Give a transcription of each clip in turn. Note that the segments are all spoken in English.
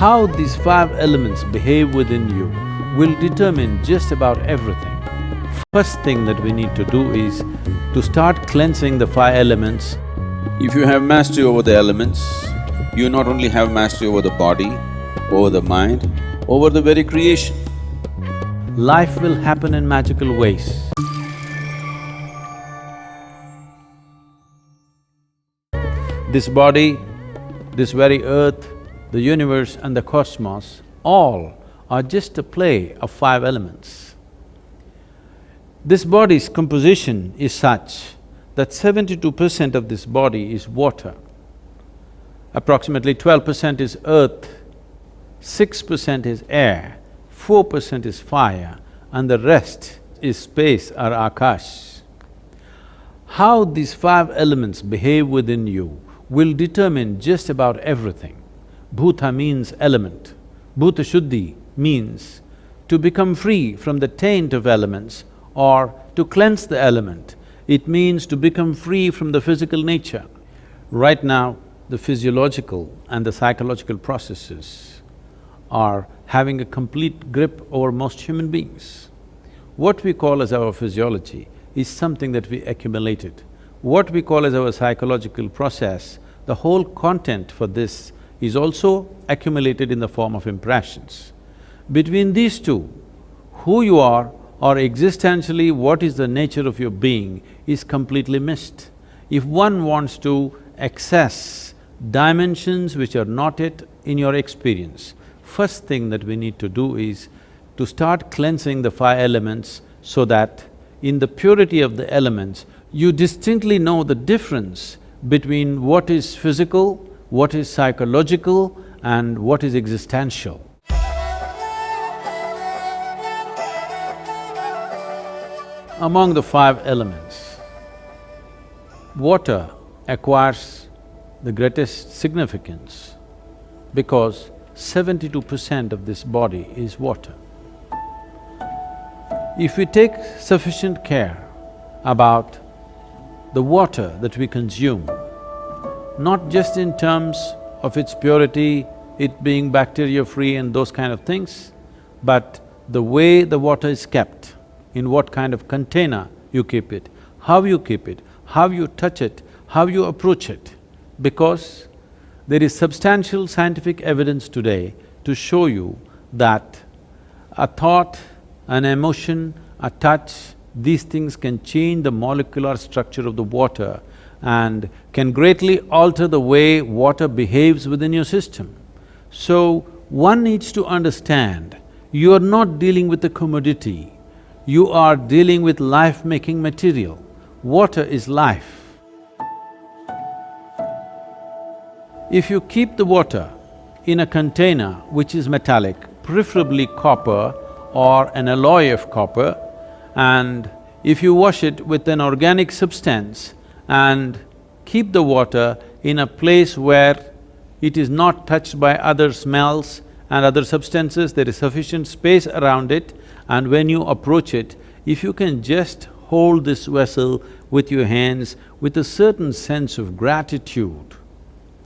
How these five elements behave within you will determine just about everything. First thing that we need to do is to start cleansing the five elements. If you have mastery over the elements, you not only have mastery over the body, over the mind, over the very creation. Life will happen in magical ways. This body, this very earth, the universe and the cosmos, all are just a play of five elements. This body's composition is such that 72% of this body is water, approximately 12% is earth, 6% is air, 4% is fire, and the rest is space or akash. How these five elements behave within you will determine just about everything. Bhuta means element. Bhuta Shuddhi means to become free from the taint of elements or to cleanse the element. It means to become free from the physical nature. Right now, the physiological and the psychological processes are having a complete grip over most human beings. What we call as our physiology is something that we accumulated. What we call as our psychological process, the whole content for this is also accumulated in the form of impressions. Between these two, who you are or existentially what is the nature of your being is completely missed. If one wants to access dimensions which are not yet in your experience, first thing that we need to do is to start cleansing the five elements so that in the purity of the elements, you distinctly know the difference between what is physical, what is psychological and what is existential. Among the five elements, water acquires the greatest significance because 72% of this body is water. If we take sufficient care about the water that we consume, not just in terms of its purity, it being bacteria-free and those kind of things, but the way the water is kept, in what kind of container you keep it, how you keep it, how you touch it, how you approach it. Because there is substantial scientific evidence today to show you that a thought, an emotion, a touch, these things can change the molecular structure of the water and can greatly alter the way water behaves within your system. So, one needs to understand, you are not dealing with a commodity, you are dealing with life-making material. Water is life. If you keep the water in a container which is metallic, preferably copper or an alloy of copper, and if you wash it with an organic substance and keep the water in a place where it is not touched by other smells and other substances, there is sufficient space around it, and when you approach it, if you can just hold this vessel with your hands with a certain sense of gratitude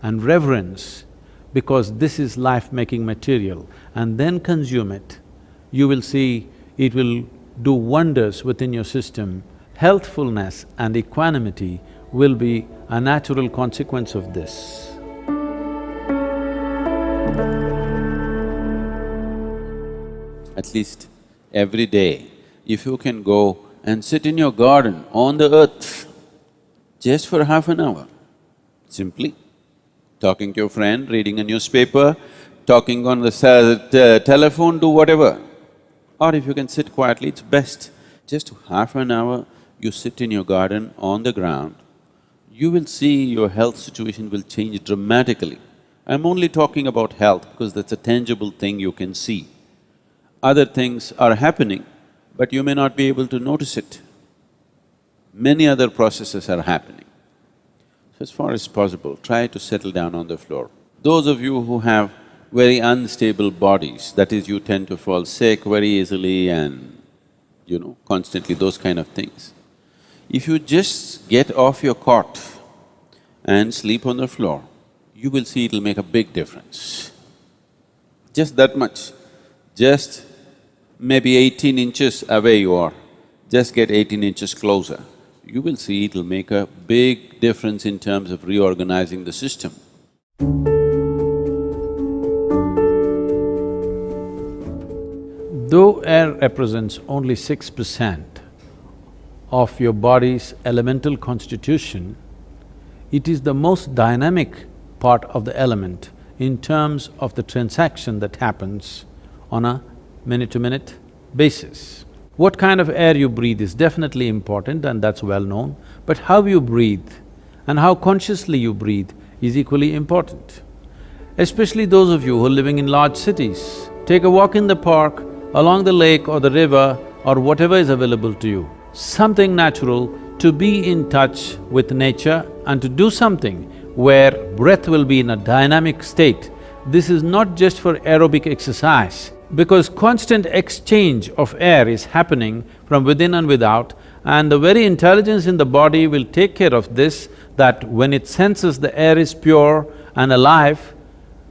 and reverence, because this is life-making material, and then consume it, you will see it will do wonders within your system. Healthfulness and equanimity will be a natural consequence of this. At least every day, if you can go and sit in your garden on the earth just for half an hour, simply talking to your friend, reading a newspaper, talking on the telephone, do whatever. Or if you can sit quietly, it's best. Just half an hour, you sit in your garden on the ground, you will see your health situation will change dramatically. I'm only talking about health because that's a tangible thing you can see. Other things are happening, but you may not be able to notice it. Many other processes are happening. So as far as possible, try to settle down on the floor. Those of you who have very unstable bodies, that is, you tend to fall sick very easily and, constantly those kind of things. If you just get off your cot and sleep on the floor, you will see it'll make a big difference. just that much, just maybe 18 inches away you are, just get 18 inches closer. You will see it'll make a big difference in terms of reorganizing the system. Though air represents only 6% of your body's elemental constitution, it is the most dynamic part of the element in terms of the transaction that happens on a minute-to-minute basis. What kind of air you breathe is definitely important and that's well known, but how you breathe and how consciously you breathe is equally important. Especially those of you who are living in large cities, take a walk in the park, along the lake or the river or whatever is available to you. Something natural to be in touch with nature and to do something where breath will be in a dynamic state. This is not just for aerobic exercise, because constant exchange of air is happening from within and without, and the very intelligence in the body will take care of this, that when it senses the air is pure and alive,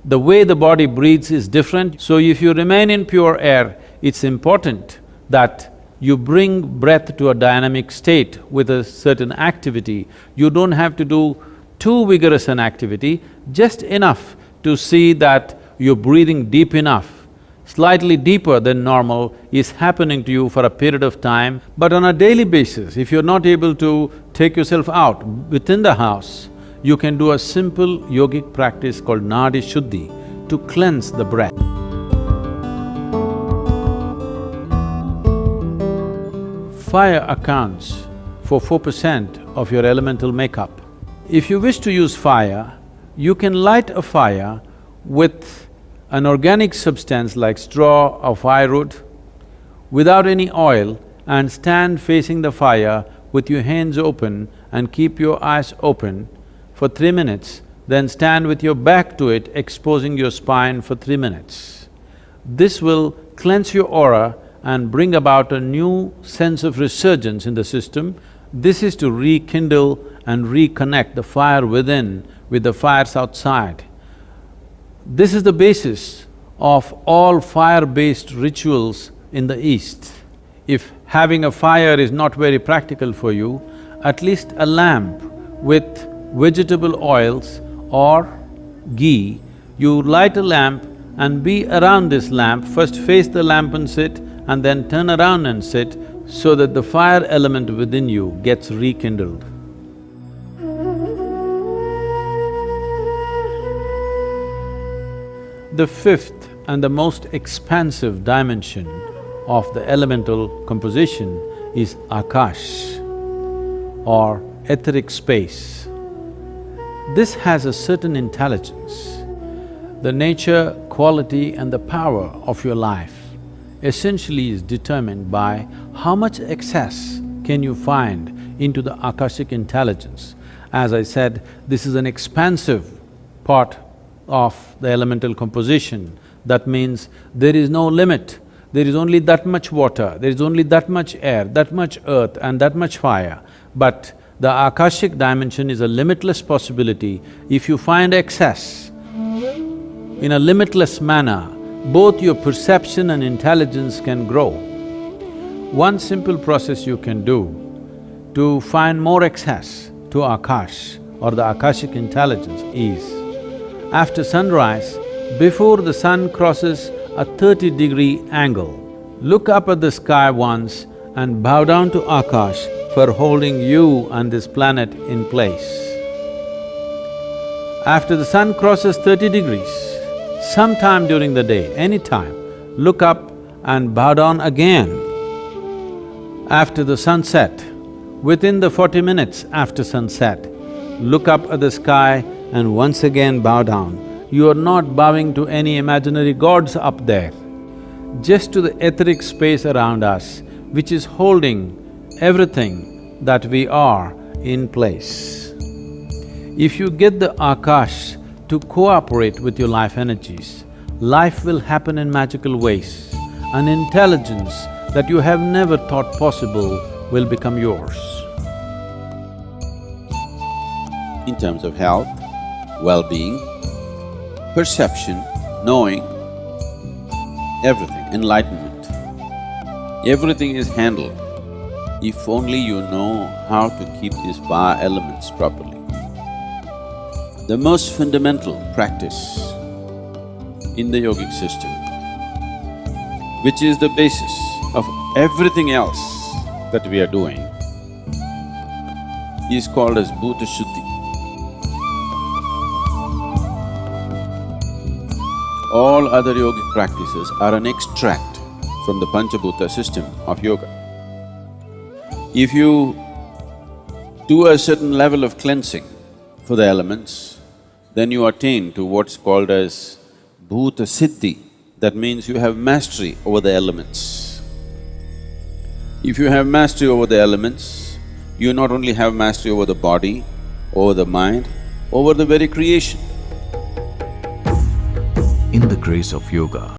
the way the body breathes is different. So if you remain in pure air, it's important that you bring breath to a dynamic state with a certain activity. You don't have to do too vigorous an activity, just enough to see that you're breathing deep enough. Slightly deeper than normal is happening to you for a period of time, but on a daily basis, if you're not able to take yourself out within the house, you can do a simple yogic practice called Nadi Shuddhi to cleanse the breath. Fire accounts for 4% of your elemental makeup. If you wish to use fire, you can light a fire with an organic substance like straw or firewood without any oil and stand facing the fire with your hands open and keep your eyes open for 3 minutes, then stand with your back to it, exposing your spine for 3 minutes. This will cleanse your aura and bring about a new sense of resurgence in the system. This is to rekindle and reconnect the fire within with the fires outside. This is the basis of all fire-based rituals in the East. If having a fire is not very practical for you, at least a lamp with vegetable oils or ghee, you light a lamp and be around this lamp, first face the lamp and sit, and then turn around and sit, so that the fire element within you gets rekindled. The fifth and the most expansive dimension of the elemental composition is Akash or etheric space. This has a certain intelligence. The nature, quality and the power of your life essentially is determined by how much access can you find into the Akashic intelligence. As I said, this is an expansive part of the elemental composition. That means there is no limit. There is only that much water, there is only that much air, that much earth and that much fire. But the Akashic dimension is a limitless possibility. If you find excess in a limitless manner, both your perception and intelligence can grow. One simple process you can do to find more access to Akash or the Akashic intelligence is, after sunrise, before the sun crosses a 30-degree angle, look up at the sky once and bow down to Akash for holding you and this planet in place. After the sun crosses 30 degrees, sometime during the day, any time, look up and bow down again. After the sunset, within the 40 minutes after sunset, look up at the sky and once again bow down. You are not bowing to any imaginary gods up there, just to the etheric space around us, which is holding everything that we are in place. If you get the Akash to cooperate with your life energies, life will happen in magical ways. An intelligence that you have never thought possible will become yours. In terms of health, well-being, perception, knowing, everything, enlightenment. Everything is handled if only you know how to keep these five elements properly. The most fundamental practice in the yogic system, which is the basis of everything else that we are doing, is called as Bhuta Shuddhi. All other yogic practices are an extract from the Panchabhuta system of yoga. If you do a certain level of cleansing for the elements, then you attain to what's called as Bhuta Siddhi. That means you have mastery over the elements. If you have mastery over the elements, you not only have mastery over the body, over the mind, over the very creation. In the grace of yoga,